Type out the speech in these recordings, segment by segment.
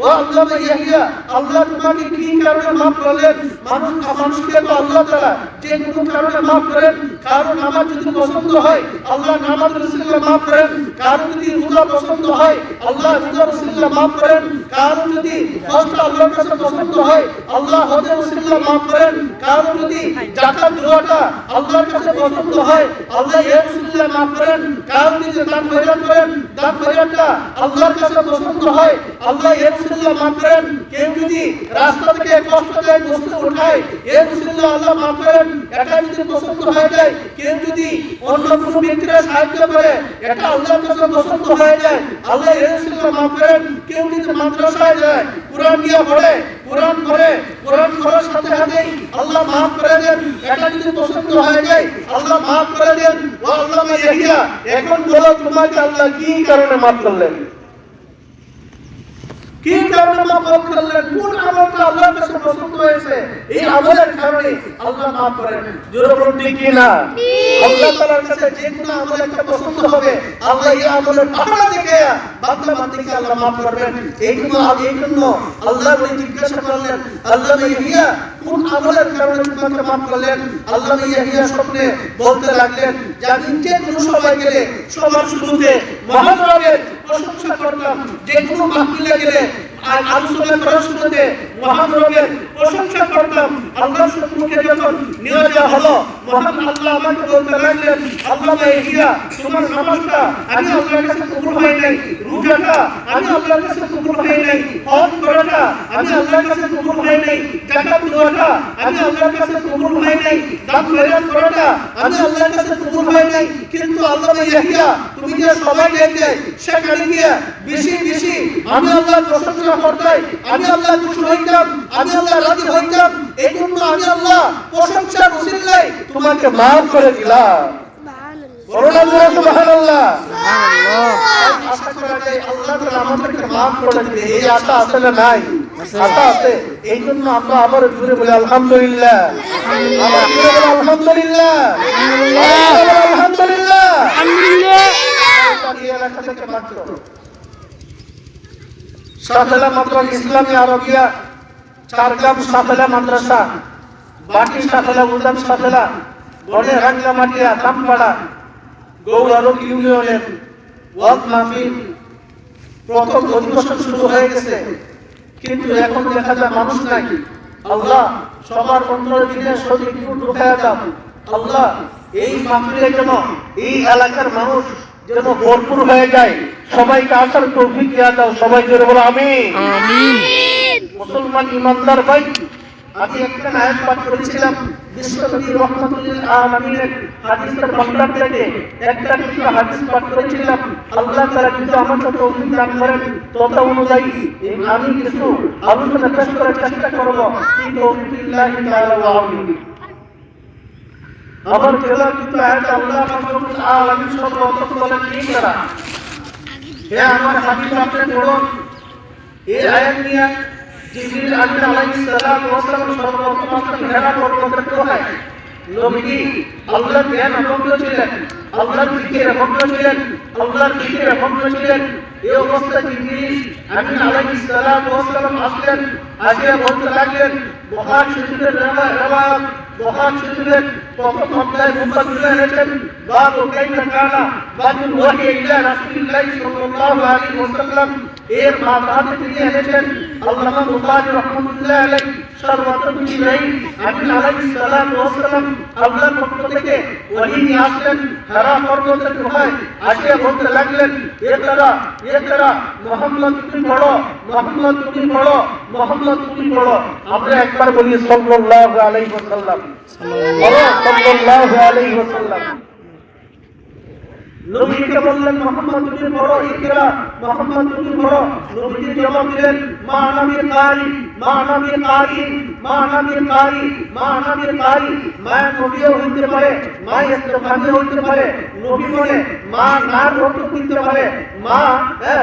ও আল্লামা ইয়াহিয়া, আল্লাহ তোমাকে কি কারণে মাফ করলেন? মানুষকে তো আল্লাহ তাআলা যে কোনো কারণে মাফ করেন। কারণ নামাজ যদি পছন্দ হয় আল্লাহ নামাজ রাসূলুল্লাহ মাফ করেন। কারণ যদি রোজা পছন্দ হয় আল্লাহ রোজা রাসূলুল্লাহ মাফ করেন। কারণ যদি হজ আল্লাহর কাছে পছন্দ হয় আল্লাহ হজ রাসূলুল্লাহ মাফ করেন। কারণ যদি যাকাত দেওয়াটা আল্লাহর কাছে পছন্দ হয় আল্লাহ রাসূলুল্লাহ মাফ করেন। কারণ যদি দান খয়রাত করেন, দান খয়রাতটা আল্লাহর কাছে পছন্দ হয় আল্লাহ রাসূলুল্লাহ মাফ করেন। কেউ যদি রাস্তা থেকে কষ্ট দেয় বস্তু উঠায় রাসূলুল্লাহ আল্লাহ মাফ করেন, এটা যদি পছন্দ হয়ে যায়। কেউ যদি অন্য কোনো ব্যক্তির সাহায্য করে এটা আল্লাহর কাছে পছন্দ হয়ে যায় আল্লাহ রাসূলুল্লাহ মাফ করেন। কেউ যদি মাদ্রাসায় যায় কুরআন নিয়ে পড়ে, কুরআন পড়ে, কুরআন পড়ার সাথে সাথে আল্লাহ মাফ করে দেন, এটা যদি পছন্দ হয়ে যায় আল্লাহ মাফ করে দেন। ও আল্লামা ইয়াহিয়া, এখন বলো তোমাকে আল্লাহ কি কারণে মাফ করলেন? কি কারণে মাফ করলেন? কোন আমলটা আল্লাহর কাছে পছন্দ হয়েছে? এই আমলের কারণে আল্লাহ মাফ করেন। জোরে বলুন ঠিক কি না? আল্লাহ তাআলার কাছে যে কোনো আমল একটা পছন্দ হবে আল্লাহ এই আমলের পাহাড় দেখে বান্দা বান্দিকে আল্লাহ মাফ করবেন। এই জন্য আল্লাহ বলে জিজ্ঞাসা করলেন, আল্লামা ইয়াহিয়া কোন আমলের কারণে তোমাকে মাফ করলেন? আল্লামা ইয়াহিয়া স্বপ্নে বলতে লাগলেন যে আমি যে কোনো সবাই গেলে সবার শুরুতে মহান রবের প্রশংসা করতাম। যে কোনো মাহফিলে গেলে আলোচনা করার শুরুতে মহান রবের প্রশংসা করতাম। আল্লাহর সম্মুখে যখন নিয়ে যাওয়া হলো মহান আল্লাহ আমাকে বলতে লাগলেন, আল্লামা ইয়াহিয়া তোমার নামাজটা আমি আল্লাহর কাছে কবুল হয় নাই, রোজাটা আমি আল্লাহর কাছে কবুল হয় নাই, হজ করাটা আমি আল্লাহর কাছে কবুল হয় নাই, যাকাত দেওয়াটা আমি আল্লাহর কাছে কবুল হয় নাই, দান খয়রাত করাটা আমি আল্লাহর কাছে কবুল হয় নাই। কিন্তু আল্লামা ইয়াহিয়া তুমি যে সবাই গেলে সেখানে গিয়ে বেশি বেশি আমি আল্লাহর প্রশংসা করতাম, আমি আল্লাহ খুশি হইতাম, আমি আল্লাহ রাজি হইতাম। এই জন্য আমি আল্লাহ প্রশংসার উসিলায় তোমাকে মাফ করে দিলাম। সুবহানাল্লাহ। আশা করা যায় আল্লাহ তাআলা আমাদেরকে মাফ করে দিবে, এই আশা আসলে নাই, আশা আছে। এই জন্য আমরা আবার জোরে বলি আলহামদুলিল্লাহ, আবার জোরে বলি আলহামদুলিল্লাহ, আলহামদুলিল্লাহ, আলহামদুলিল্লাহ। এই এলাকা থেকে মাত্র সাফেলা মাদ্রাসা ইসলামী আরবিয়া, চারগ্রাম সাফেলা মাদ্রাসা, বাটি সাফেলা, উদান সাফেলা, বনে রাঙ্গা মাটিয়া, দামপাড়া, গৌরারোগ ইউনিয়নের ওয়াজ মাহফিল প্রথম অধিবেশন শুরু হয়ে গেছে, কিন্তু এখন দেখা যায় মানুষ নাই। আল্লাহ সবার অন্তরে দিনে সঠিক ঢুকায়া দাও। আল্লাহ এই মাহফিলে যেন এই এলাকার মানুষ যেন ভরপুর হয়ে যায়, সবাইকে আসার তৌফিক দিয়া দাও। সবাই জোরে বলো আমিন। মুসলমান ইমানদার ভাই, আমি একটা আয়াত পাঠ করেছিলাম বিশ্বনবী রাহমাতুল্লিল আলামিনের হাদিসের ভান্ডার থেকে একটা কিছু হাদিস পাঠ করেছিলাম। আল্লাহ তাআলা যদি আমাকে তৌফিক দান করেন তত অনুযায়ী আমি কিছু আলোচনা পেশ করার চেষ্টা করব। তৌফিকুল্লাহি তাআলা ওয়া আমিন। আমার তেলাওয়াত কিন্তু আয়াত আল্লাহ রাব্বুল আলামিন সর্বপ্রথম বলেন ইকরা, হে আমার হাবিব আপনি পড়ুন। এই আয়াত নিয়ে জিবরিল আলাইহিস সালাম ওয়া সালাম সর্বপ্রথম আপনাকে হেরা পর্বতের কোথায় নবী আল্লাহর জ্ঞান ভক্ত ছিলেন, আল্লাহর জিকিরে ভক্ত ছিলেন, আল্লাহর জিকিরে ভক্ত ছিলেন। এই অবস্থায় জিবরিল আলাইহিস সালাম ওয়া সালাম আসলেন, আসিয়া বলতে লাগলেন, বুখারী শরীফের রিওয়ায়াত, বুখারী শরীফের প্রথম অধ্যায় মুফাদ এনেছেন, বাবু কাইফা কানা বাদুল ওয়াহি ইলা রাসূলিল্লাহ সাল্লাল্লাহু আলাইহি ওয়াসাল্লাম। এর মাঝখানে তিনি এনেছেন আল্লামা বুখারী রাহমাতুল্লাহ আলাইহি সর্বপ্রথম ইব্রাহিম আলাইহিস সালাম ওয়া সালাম আল্লাহর পক্ষ থেকে ওহী নিয়ে আসলেন হেরা পর্বতের গুহায়, আসিয়া বলতে লাগলেন, ইকরা মুহাম্মদ তুমি পড়ো, মুহাম্মদ তুমি পড়ো, মুহাম্মদ তুমি পড়ো। আমরা একবার বলি সাল্লাল্লাহু আলাইহি ওয়াসাল্লাম, সাল্লাল্লাহু আলাইহি ওয়াসাল্লাম। নবীকে বললেন মুহাম্মদ তুমি পড়ো, ইকরা মুহাম্মদ তুমি পড়ো। নবী জবাব দিলেন, মা নামে কারি, মা নামে কারি, মা নামে কারি, মা নামে কারি। মা নবীও হইতে পারে, মা ইসলামী হইতে পারে। নবী বলে মা না অর্থ দিতে পারে, মা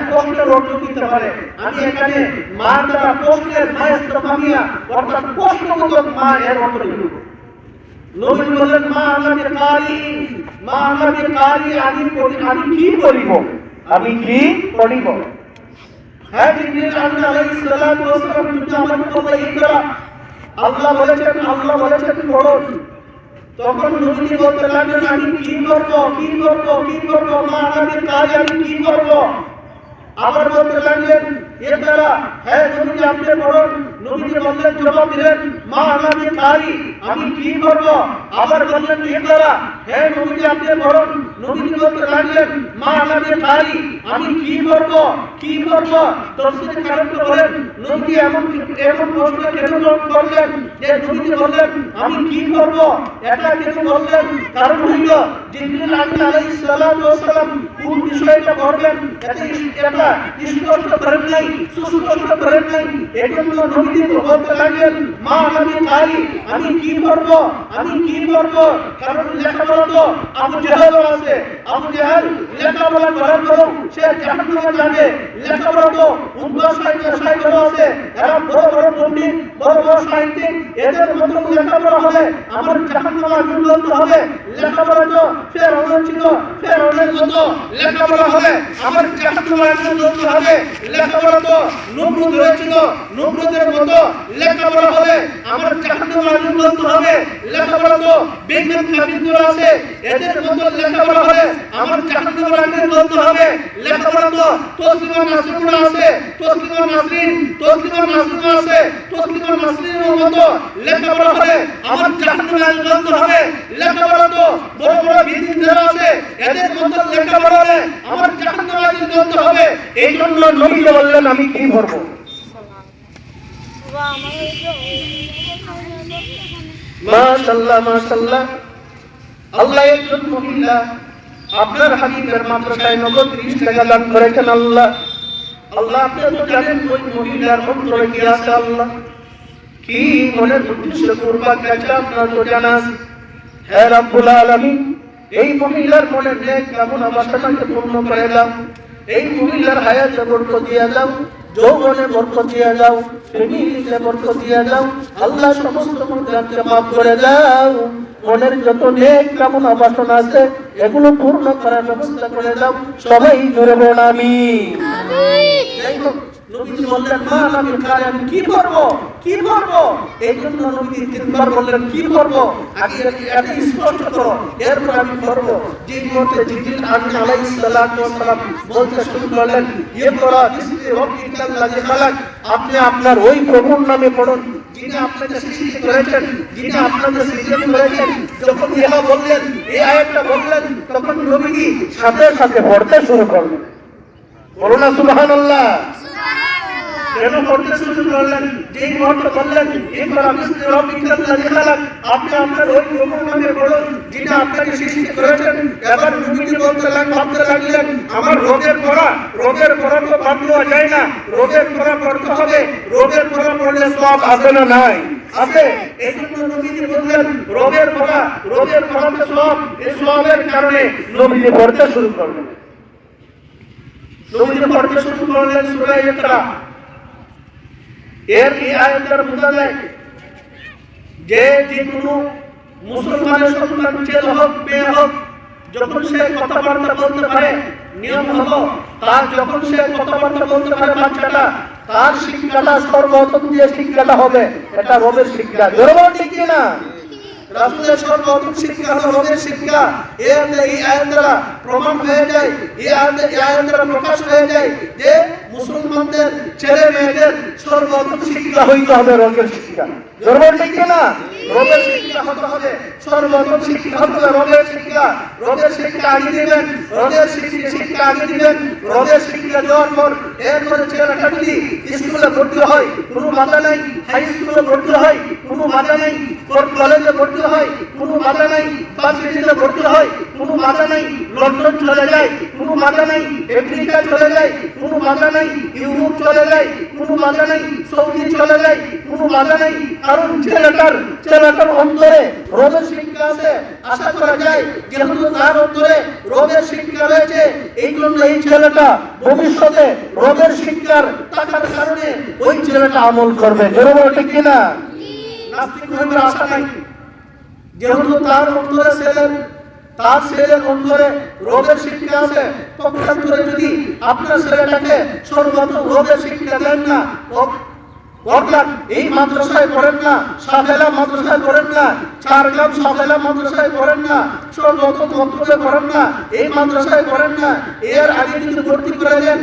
প্রশ্নের অর্থ দিতে পারে। আমি এখানে মা দ্বারা প্রশ্নের মা ইসলামিয়া অর্থাৎ প্রশ্নবোধক মা এর অর্থ দিব। নবী বললেন মা নামে কারি, মা নামে কারি। আমি কি করিব, আমি কি করিব? হ্যাঁ জিবরিল আমিন আলাইহিস সালাতু ওয়াস সালাম তুমি আমাকে বললে ইকরা, আল্লাহ বলেছেন পড়ো। তখন নবীজি বলতে লাগলেন আমি কি করব মা নবীর কাজ আমি কি করব। আবার বলতে লাগলেন ইকরা, হ্যাঁ নবীজি আপনি পড়ুন। নবীজি বললেন, জবাব দিলেন মা নবীর কাজ আমি কি করব। আবার বললেন ইকরা, হ্যাঁ নবীজি আপনি পড়ুন। নবীজি বলতে লাগলেন মা নবীর কাজ আমি কি করব। তাফসীরে কারণ বলেন নবীজি এমন প্রশ্ন কেন করলেন যে নবীজি বললেন আমি কি করব, এটা কেন বললেন? কারণ হইল জিবরিল আমিন আলাইহিস সালাতু ওয়াস সালাম কোন বিষয়টা করবেন এটা স্পষ্ট করেন নাই, সুস্পষ্ট করেন নাই। এজন্য নবীজি বলতে লাগলেন মা নবীর কাজ আমি কি করব। কারণ লেখাপড়া তো আবু জাহেল আছে, আবু জাহেল লেখাপড়া করার পরেও সে জাহান্নামে যাবে। লেখাপড়া তো উদ্ভাস সাহিত্য আছে, এরা বড় বড় পণ্ডিত, বড় বড় সাহিত্যিক, এদের মতো লেখাপড়া হলে আমার জাহান্নামে আগুন জ্বলতে হবে। লেখাপড়া তো ফেরাউনের ছিল, ফেরাউনের মতো লেখাপড়া হলে আমার জাহান্নামে আগুন জ্বলতে হবে। লেখাপড়া তো নমরুদ হয়েছিল, নমরুদের মতো লেখাপড়া হলে আমার জাহান্নামে আগুন জ্বলতে হবে। লেখাপড়া তো বিজ্ঞান কাবিদুর আছে, এদের মতো লেখাপড়া হলে আমার জাহান্নামে আগুন জ্বলতে হবে। লেখাপড়া তো তসলিমা নাসরিন আছে, তসলিমা নাসরিনের মতো লেখাপড়া হলে আমার জাহান্নামে আগুন জ্বলতে হবে। লেখাপড়া তো বড় বড় বিদ্যালয় আছে, এদের মতো লেখাপড়া হলে আমার জাহান্নামে আগুন জ্বলতে হবে। এই জন্য নবী বললেন আমি কি করব। মাশাআল্লাহ আল্লাহ একজন মহিলা আপনার হাবিবের মাদ্রাসায় নগদ 30 টাকা দান করেছেন। আল্লাহ আপনি তো জানেন ওই মহিলার অন্তরে কি আছে, আল্লাহ কি মনের উদ্দেশ্য কুরবান কাছে আপনার তো জানা আছে। হে রব্বুল আলামিন, এই মহিলার মনের নেক কামনা বাসনাকে পূর্ণ করে দাও। এই মহিলার হায়াতে বরকত দিয়ে দাও, যৌবনে বরকত দিয়ে দাও, ফ্যামিলিতে বরকত দিয়ে দাও। আল্লাহ সমস্ত গুনাহকে maaf করে দাও। মনের যত নেক কামনা বাসনা আছে এগুলো পূর্ণ করার ব্যবস্থা করে দাও। সবাই জোরে বলুন আমিন। নবীজি বললেন মা নবীর কাজ আমি কি করব। এই জন্য নবীজি তিনবার বললেন কি করব, আগে এটা স্পষ্ট করো, এরপর আমি করব। যে মুহূর্তে জিবরিল আমিন আলাইহিস সালাতু ওয়াস সালাম বলতে শুরু করলেন ইকরা বিসমি রাব্বিকাল্লাযী খালাক, আপনি আপনার ওই প্রভুর নামে পড়ুন যিনি আপনাকে সৃষ্টি করেছেন, যিনি আপনাকে সৃজন করেছেন। যখন ইহা বললেন, এই আয়াতটা বললেন, তখন নবীজি সাথে সাথে পড়তে শুরু করলেন। বলুন না সুবহানাল্লাহ। কেন পড়তে শুরু করলেন? যেই মুহূর্তে বললেন ইকরা বিসমি রাব্বিকাল্লাযী খালাক, আপনি আপনার ওই প্রভুর নামে পড়ুন যিনি আপনাকে সৃষ্টি করেছেন। এবার নবীজি ভাবতে লাগলেন আমার রোগের পড়া তো বাদ দেওয়া যায় না, রোগের পড়া পড়তে হবে। রোগের পড়া পড়লে সওয়াব আছে না নাই? আছে। এই জন্য নবীজি বললেন রোগের পড়াতে সওয়াব, এই সওয়াবের কারণে নবীজি পড়তে শুরু করলেন। সূরা ইকরা। এর এই আয়াতের বোঝা যায় যে কোনো মুসলমানের সন্তান ছেলে হোক মেয়ে হোক, যখন সে কথাবার্তা বলতে পারে নিয়ম হলো তার যখন সে কথাবার্তা বলতে পারে বাচ্চাটা, তার শিক্ষাটা সর্বপ্রথম যে শিক্ষাটা হবে এটা রবের শিক্ষা। জোরে ঠিক কিনা? রাসূলের সর্বপ্রথম শিক্ষা হলো রবের শিক্ষা। এই আয়াত দ্বারা প্রমাণ হয়ে যায়, এই আয়াত দ্বারা প্রকাশ হয়ে যায় যে মুসলমানদের ছেলে মেয়েদের সর্বপ্রথম শিক্ষা হইতে হবে রবের শিক্ষা। জোরে ঠিক কিনা? রবের শিক্ষা হতে হবে, সর্বপ্রথম শিক্ষা হতে হবে রবের শিক্ষা। রবের শিক্ষা আগে দিবেন, রবের শিক্ষা আগে দিবেন। রবের শিক্ষা দেওয়ার পর এরপরে ছেলেটা যদি স্কুলে ভর্তি হয় কোনো বাধা নাই, হাই স্কুলে ভর্তি হয় কোনো বাধা নাই, কলেজে ভর্তি হয় কোনো বাধা নাই, ভার্সিটিতে ভর্তি হয় কোনো বাধা নাই, লন্ডন চলে যায় কোনো বাধা নাই, আমেরিকা চলে যায় কোনো বাধা নাই, ইউরোপ চলে যায় কোনো বাধা নাই, সৌদি চলে যায় কোনো বাধা নাই। কারণ ছেলেটার অন্তরে রবের শিক্ষা আছে। আশা করা যায় যেহেতু তার অন্তরে রবের শিক্ষা রয়েছে, এই জন্য এই ছেলেটা ভবিষ্যতে রবের শিক্ষার থাকার কারণে ওই ছেলেটা আমল করবে। জোরে ঠিক কিনা? নাস্তিক হওয়ার আশা নাই, যেহেতু তার অন্তরে ছেলের তার ছেলের অন্তরে রোগের শিক্ষা আছে, পক্ষান্তরে যদি আপনার ছেলেটাকে সর্বপ্রথম রোগের শিক্ষা দেন না, অর্থাৎ এই মাদ্রাসায় পড়েন না, সাফেলা মাদ্রাসায় পড়েন না, চারগ্রাম সাফেলা মাদ্রাসায় পড়েন না, সর্বপ্রথম মক্তবে পড়েন না, এই মাদ্রাসায় পড়েন না, এর আগে যদি ভর্তি করে দেন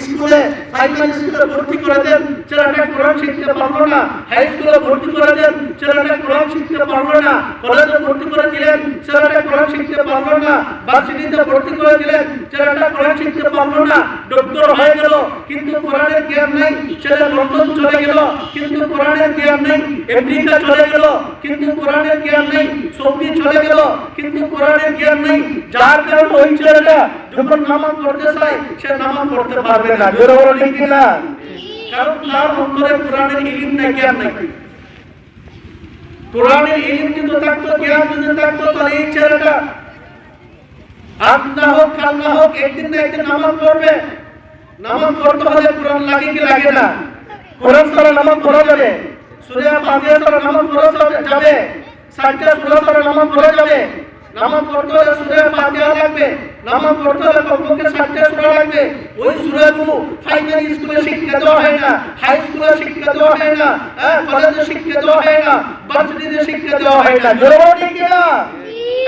স্কুলে, প্রাইমারি স্কুলে ভর্তি করে দেন, ছেলেটা কোরআন শিখতে পারলো না, হাই স্কুলে ভর্তি করে দেন, ছেলেটা কোরআন শিখতে পারলো না, কলেজে ভর্তি করে দিলেন, ছেলেটা কোরআন শিখতে পারলো না, ভার্সিটিতে ভর্তি করে দিলেন, ছেলেটা কোরআন শিখতে পারলো না, ডক্টর হয়ে গেল কিন্তু কোরআনের জ্ঞান নেই, ছেলে লন্ডন চলে গেল কিন্তু কোরআনের জ্ঞান নেই, আমেরিকা চলে গেল কিন্তু কোরআনের জ্ঞান নেই, সৌদি চলে গেল কিন্তু কোরআনের জ্ঞান নেই, যার কারণে ওই ছেলেটা যখন নামাজ পড়তে চায় সে নামাজ পড়তে পারবে না। জোরে বলো ঠিক কিনা? কারণ তার অন্তরে কোরআনের ইলম নাই, জ্ঞান নাই। কোরআনের ইলম যদি থাকতো, জ্ঞান যদি থাকতো, তাহলে এই ছেলেটা আজ না হোক কাল না হোক একদিন না একদিন নামাজ পড়বে। নামাজ পড়তে হলে কোরআন লাগে কি লাগে না? কোরআন ছাড়া নামাজ পড়া যাবে? সূরা ফাতিহা ছাড়া নামাজ পড়া যাবে? সাতটা সূরা ছাড়া নামাজ পড়া যাবে? নামাজ পড়তে হলে সূরা ফাতিহা লাগবে, নামাজ পড়তে হলে কমপক্ষে 7টা সূরা লাগবে। ওই সূরাগুলো প্রাইমারি স্কুলে শিক্ষা দেওয়া হয় না, হাই স্কুলে শিক্ষা দেওয়া হয় না, কলেজে শিক্ষা দেওয়া হয় না, ভার্সিটিতে শিক্ষা দেওয়া হয় না। জোরে বলো ঠিক কিনা?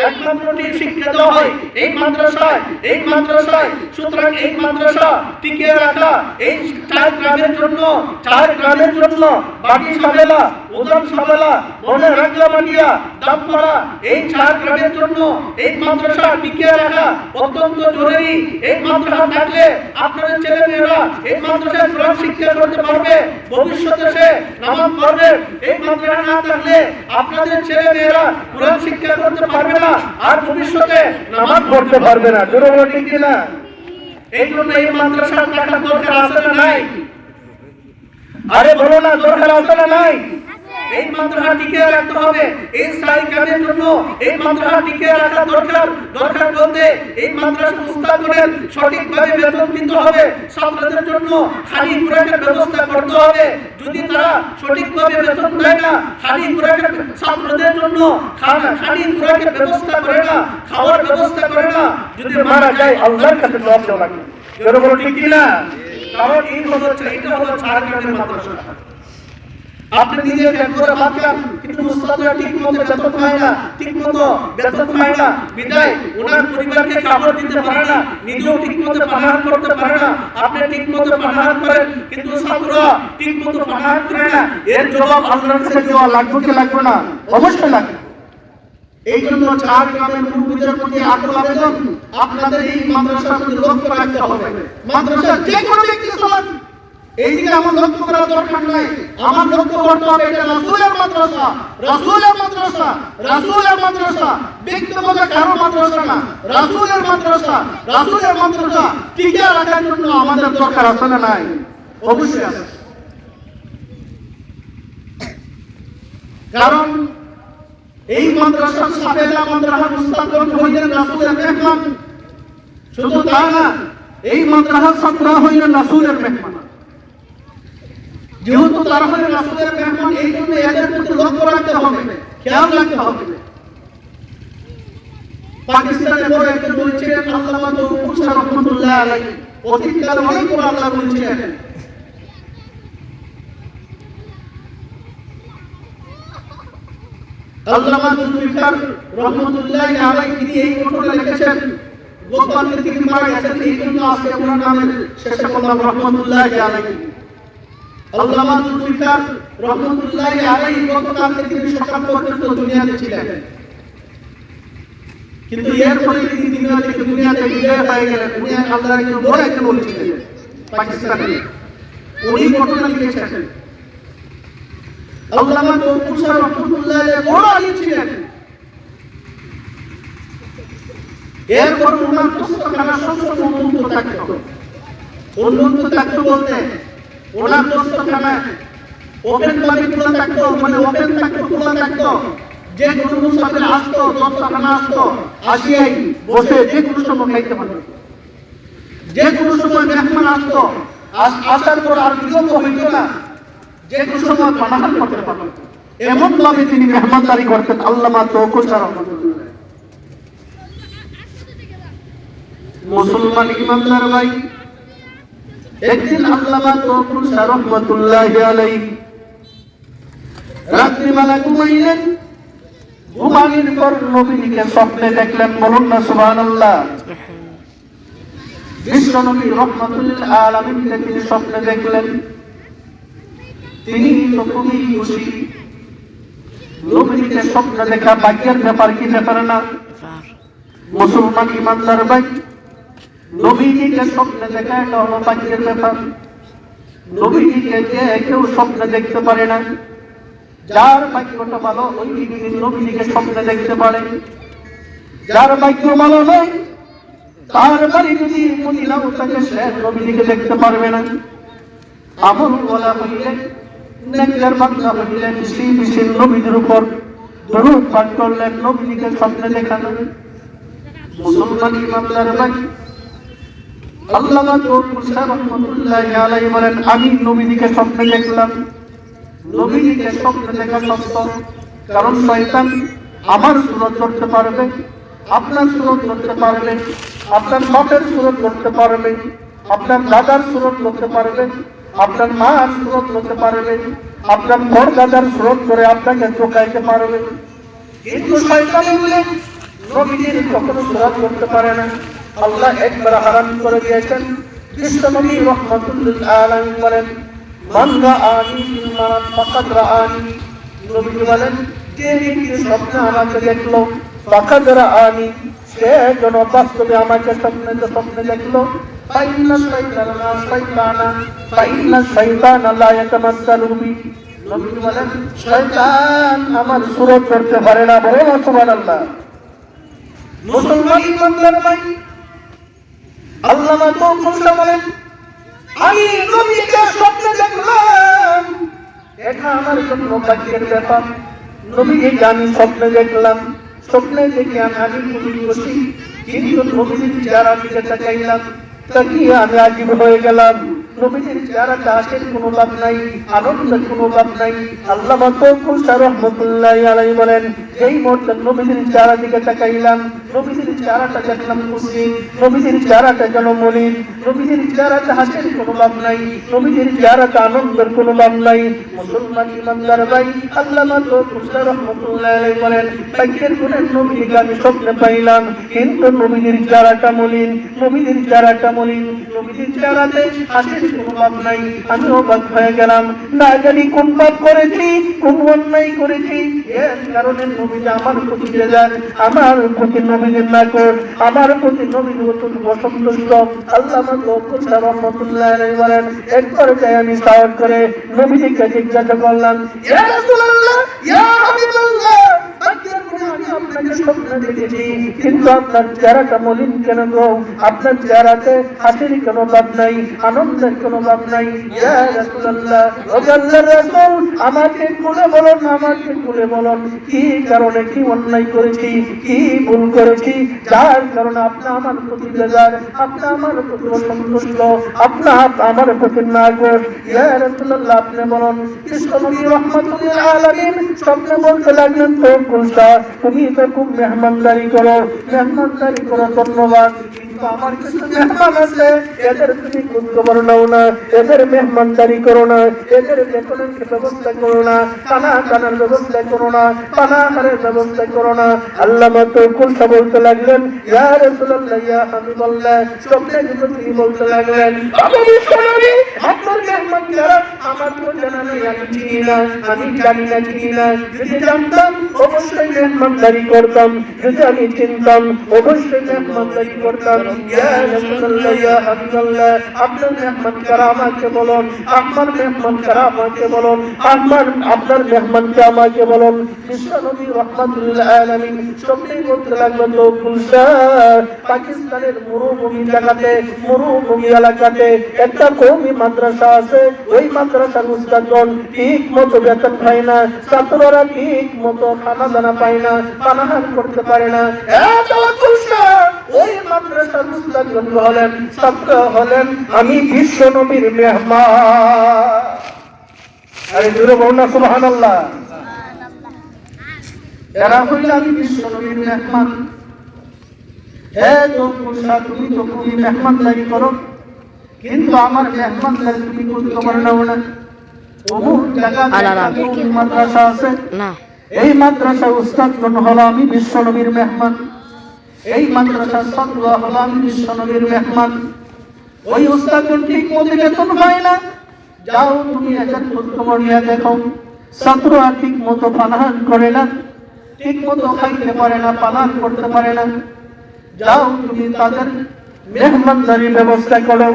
একমাত্র শিক্ষা দেওয়া হয় এই মাদ্রাসায়, এই মাদ্রাসায়। সুতরাং এই মাদ্রাসা টিকিয়ে রাখা এই 4 গ্রামের জন্য, 4 গ্রামের জন্য, বাকি সাবেলা, উদান সাবেলা, বনে রাগলামাটিয়া, দামপাড়া, এই 4 গ্রামের জন্য এই মাদ্রাসা টিকিয়ে রাখা অত্যন্ত জরুরি। এই মাদ্রাসা থাকলে আপনাদের ছেলেমেয়েরা এই মাদ্রাসায় কোরআন শিক্ষা করতে পারবে, ভবিষ্যতে সে নামাজ পড়বে। এই মাদ্রাসা না থাকলে আপনাদের ছেলেমেয়েরা কোরআন শিক্ষা করতে পারবে না, আর ভবিষ্যতে নামাজ পড়তে পারবে না। জোরে বলো ঠিক কিনা? এই জন্য এই মাদ্রাসা থাকার দরকার আছে না নাই? আরে বলো না, দরকার আছে না নাই? এই মাদ্রাসা টিকিয়ে রাখতে হবে। এই 4 গ্রামের জন্য এই মাদ্রাসা টিকিয়ে রাখা দরকার। দরকার বলতে এই মাদ্রাসা উস্তাদদের সঠিকভাবে বেতন দিতে হবে, ছাত্রদের জন্য খালি খোরাকের ব্যবস্থা করতে হবে। যদি তারা সঠিকভাবে বেতন দেয় না, খালি খোরাকের ছাত্রদের জন্য খালি খোরাকের ব্যবস্থা করে না, খাওয়ার ব্যবস্থা করে না, যদি মারা যায় আল্লাহর কাছে জবাব দেওয়া লাগবে। জোরে বলো ঠিক কিনা? কারণ এই হচ্ছে, এটা হলো 4 গ্রামের মাদ্রাসা। আপনি নিজে জ্ঞান করে ভাবছেন কিন্তু উস্তাদরা ঠিকমতো বেতন পায় না, ঠিকমতো বেতন পায় না, বিদায় ওনার পরিবারকে খাবার দিতে পারে না, নিজেও ঠিকমতো পানাহার করতে পারে না। আপনি ঠিকমতো পানাহার করেন কিন্তু ছাত্ররা ঠিকমতো পানাহার করে না, এর জবাব আল্লাহর কাছে দেওয়া লাগবে কি লাগবে না? অবশ্যই লাগবে। এই জন্য 4 গ্রামের মুরব্বিদের প্রতি আকুল আবেদন, আপনাদের এই মাদ্রাসার প্রতি লক্ষ্য রাখতে হবে। মাদ্রাসা যে কোনো ব্যক্তি চলান, এইদিকে আমার লক্ষ্য করার দরকার নাই। আমার লক্ষ্য করতে হবে এটা রাসূলের মাদ্রাসা, রাসূলের মাদ্রাসা, রাসূলের মাদ্রাসা, ব্যক্তিগত কারো মাদ্রাসা না, রাসূলের মাদ্রাসা। রাসূলের মাদ্রাসা টিকিয়ে রাখার জন্য আমাদের দরকার আছে না নাই? অবশ্যই আছে। কারণ এই মাদ্রাসা সাফেলা মাদ্রাসা মুস্তাকবিল হইলেন রাসূলের মেহমান। শুধু তা না, এই মাদ্রাসা ছাত্ররা হইলেন রাসূলের মেহমান। যেহেতু তারা হলেন রাসূলের মেহমান, এই জন্য এদের প্রতি লক্ষ্য রাখতে হবে, খেয়াল রাখতে হবে। পাকিস্তানের বড় একজন বলেছিলেন আল্লামা তৌফিক শাহ রহমাতুল্লাহ আলাইহি, অতীতকালে অনেক বড় আল্লাহ বলেছিলেন। আল্লামা তৌফিক রহমাতুল্লাহ আলাইহি তিনি এই ঘটনা লিখেছেন, গতকালকে তিনি মারা গেছেন, এই জন্য আজকে ওনার নামের শেষে বললাম রহমাতুল্লাহ আলাইহি। আল্লামা তৌফিক রহমাতুল্লাহ আলাইহি গতকালকে তিনি সকাল পর্যন্ত দুনিয়াতে ছিলেন, কিন্তু এরপরে তিনি দুনিয়াতে বিদায় হয়ে গেলেন। উনি আল্লাহর একজন বড় একজন ওলি ছিলেন পাকিস্তানে। উনি ঘটনা লিখেছেন আল্লামা তৌফিক রহমাতুল্লাহ আলাইহি বড় আলিম ছিলেন। এরপর ওনার পুস্তকখানা সবসময় উন্মুক্ত থাকতো। উন্মুক্ত থাকতো বলতে ওনার পুস্তকখানা ওপেন ভাবে খোলা থাকতো, মানে ওপেন থাকতো, খোলা থাকতো। যে কোনো মুসাফির আসতো, পুস্তকখানা আসতো, আসিয়াই বসে যে কোনো সময় খাইতে পারতো। যে কোনো সময় মেহমান আসতো, আসার পর আর বিলম্ব হইতো না, যে কোনো সময় পানাহার করতে পারতো। এমন ভাবে তিনি মেহমানদারি করতেন আল্লামা তৌফিক রহমাতুল্লাহ। মুসলমান ইমানদার ভাই, একদিন আল্লামা তৌফিক শাহ রহমাতুল্লাহি আলাইহি রাত্রিবেলা ঘুমাইলেন। ঘুমানোর পর নবীকে স্বপ্নে দেখলেন। বলুন না সুবহানাল্লাহ। বিশ্ব নবী রহমাতুল আলামিনকে তিনি স্বপ্নে দেখলেন। তিনি তো খুবই খুশি। নবীকে স্বপ্নে দেখা ভাগ্যের ব্যাপার, কি ব্যাপার না? মুসলমান ইমানদার ভাই, নবীকে স্বপ্নে দেখা এটা হলো ভাগ্যের ব্যাপার। নবীকে কেউ স্বপ্নে দেখতে পারে না। যার ভাগ্যটা ভালো ওই নবীকে স্বপ্নে দেখতে পারে। যার ভাগ্য ভালো নয়, তার বাড়ি যদি মদিনাও থাকে, সে নবীকে দেখতে পারবে না। আমল ওয়ালা হইলে, নেককার বান্দা হইলে বেশি নবীর উপর দরুদ পাঠ করলেন, নবীকে স্বপ্নে দেখানো। মুসলমান ইমানদার ভাই, আল্লামা তৌফিক শাহ রহমাতুল্লাহি আলাইহি বলেন, আমি নবীকে স্বপ্নে দেখলাম। নবীকে স্বপ্নে দেখা সত্য, কারণ শয়তান আমার সুরত ধরতে পারবে, আপনার সুরত ধরতে পারবে, আপনার বাপের সুরত ধরতে পারবে, আপনার দাদার সুরত ধরতে পারবে, আপনার মার সুরত ধরতে পারবে, আপনার বড় দাদার সুরত ধরে আপনাকে ঠকাইতে পারবে। কিন্তু শয়তান বলে নবীর কখনো সুরত করতে পারে না। আল্লাহ একবার হারাম করে দিয়েছেন। বিশ্ব নবী রহমাতুল আলামিন বলেন, মান রাআনি ফিল মানাম ফাকাদ রাআনি। নবী বলেন, যে ব্যক্তি স্বপ্নে আমাকে দেখলো, ফাকাদ রাআনি, সে যেন বাস্তবে আমাকে স্বপ্নে দেখলো। ফাইন্না শাইতানা লা ইয়াতামাসসালু বি। নবী বলেন, শয়তান আমার সুরত করতে পারে না। বলেন সুবহানাল্লাহ। মুসলমান ইমানদার ভাই, আল্লামা তৌফিক শাহ বলেন, আমি নবীকে স্বপ্নে দেখলাম, এটা আমার জন্য ভাগ্যের ব্যাপার। নবীকে আমি স্বপ্নে দেখলাম, স্বপ্নে দেখে আমি খুবই খুশি। কিন্তু নবীর চেহারা দিকে তাকাইলাম, তাকিয়ে আমি আজীব হয়ে গেলাম। নবীর চেহারাটা হাসির কোনো ভাব নাই, আনন্দের কোনো ভাব নাই। আল্লামা তৌফিক শাহ রহমাতুল্লাহি আলাইহি বলেন, এই মুহূর্তে নবীর চেহারা দিকে তাকাইলাম, নবীর চেহারাটা দেখলাম খুশি, নবীর চেহারাটা যেন মলিন, নবীর চেহারাটা হাসির কোনো ভাব নাই, নবীর চেহারাটা আনন্দের কোনো ভাব নাই। মুসলমান ইমানদার ভাই, আল্লামা তৌফিক শাহ রহমাতুল্লাহি আলাইহি বলেন, ভাগ্যের গুণে নবীকে আমি স্বপ্নে পাইলাম, কিন্তু নবীর চেহারাটা মলিন, নবীর চেহারাটা মলিন, নবীর চেহারাতে হাসির কোনো ভাব নাই। আমি অবাক হয়ে গেলাম, না জানি কোন পাপ করেছি, কোন অন্যায় করেছি, এর কারণে নবীজি আমার প্রতি বেজার, আমার প্রতি নবীজির নাকর, আমার প্রতি নবীর অসন্তুষ্ট। আল্লামা তৌফিক শাহ রহমাতুল্লাহি আলাইহি বলেন, একবার যাই আমি সাহস করে নবীজিকে জিজ্ঞাসা করলাম, ইয়া রাসূলুল্লাহ, ইয়া হাবিবাল্লাহ, আমি আপনাকে স্বপ্নে দেখেছি, কিন্তু আপনার চেহারাটা মলিন কেন গো? আপনার চেহারাতে হাসির কোনো ভাব নাই, আনন্দের কোনো ভাব নাই। ইয়া রাসূলুল্লাহ, ও আল্লাহর রাসূল, আমাকে খুলে বলুন, আমাকে খুলে বলুন, কি কারণে, কি অন্যায় করেছি, কি ভুল করেছি, যার কারণে আপনি আমার প্রতি বেজার, আপনি আমার প্রতি অসন্তুষ্ট, আপনি আমার প্রতি নাগর। ইয়া রাসূলুল্লাহ, আপনি বলুন। বিশ্ব নবী রহমাতুল আলামিন স্বপ্নে বলতে লাগলেন, তৌফিক শাহ, তুমি তো খুব মেহমানদারি করো, মেহমানদারি করো, ধন্যবাদ, কিন্তু আমার কিছু মেহমান আছে, এদের তুমি খোঁজ খবর নাও না, এদের মেহমানদারি করো না, এদের বেতনের ব্যবস্থা করো না, খানা খানার ব্যবস্থা করো না, পানাহারের ব্যবস্থা করো না। আল্লামা তৌফিক শাহ বলতে লাগলেন, ইয়া রাসূলুল্লাহ, ইয়া হাবিবাল্লাহ, স্বপ্নে কিন্তু তিনি বলতে লাগলেন, আপনার মেহমান যারা আমার তো জানা নেই, আমি চিনি না, আমি জানি না, চিনি না। যদি জানতাম অবশ্যই মেহমানদারি করতাম, যদি আমি চিনতাম অবশ্যই মেহমানদারি করতাম। ইয়া রাসূলুল্লাহ, ইয়া হাবিবাল্লাহ, আপনার মেহমান কারা আমাকে বলুন, আপনার মেহমান কারা আমাকে বলুন, আপনার মেহমানকে আমাকে বলুন। বিশ্ব নবী রহমাতুল আলামিন স্বপ্নেই বলতে লাগলো, তৌফিক শাহ, পাকিস্তানের মরুভূমি জায়গাতে, মরুভূমি এলাকাতে একটা কওমি মাদ্রাসা আছে, ওই মাদ্রাসার উস্তাদগণ ঠিক মতো বেতন পায় না, ছাত্ররা ঠিক মতো খানা দানা পায় না, পানাহার করতে পারে না। ওই মাদ্রাসার উস্তাদগণ হলেন, ছাত্র হলেন আমি বিশ্ব নবীর মেহমান। আরে জোরে বলুন না সুবহানাল্লাহ। এরা হইল আমি বিশ্ব নবীর মেহমান। হে তৌকুলশা, তুমি তো খুবই মেহমানদারি করো, কিন্তু আমার মেহমানদারি তুমি করতে পারো না। অমুক জায়গায় মাদ্রাসা আছে, এই মাদ্রাসার উস্তাদগণ হলো আমি বিশ্বনবীর মেহমান, এই মাদ্রাসার ছাত্ররা হলো আমি বিশ্বনবীর মেহমান। ওই উস্তাদগণ ঠিক মতো বেতন পায় না। যাও তুমি একজন খোঁজখবর নিয়ে দেখো, ছাত্ররা ঠিক মতো পানাহার করে না, ঠিক মতো খাইতে পারে না, পানাহার করতে পারে না। যাও তুমি তাদের মেহমানদারির ব্যবস্থা করো।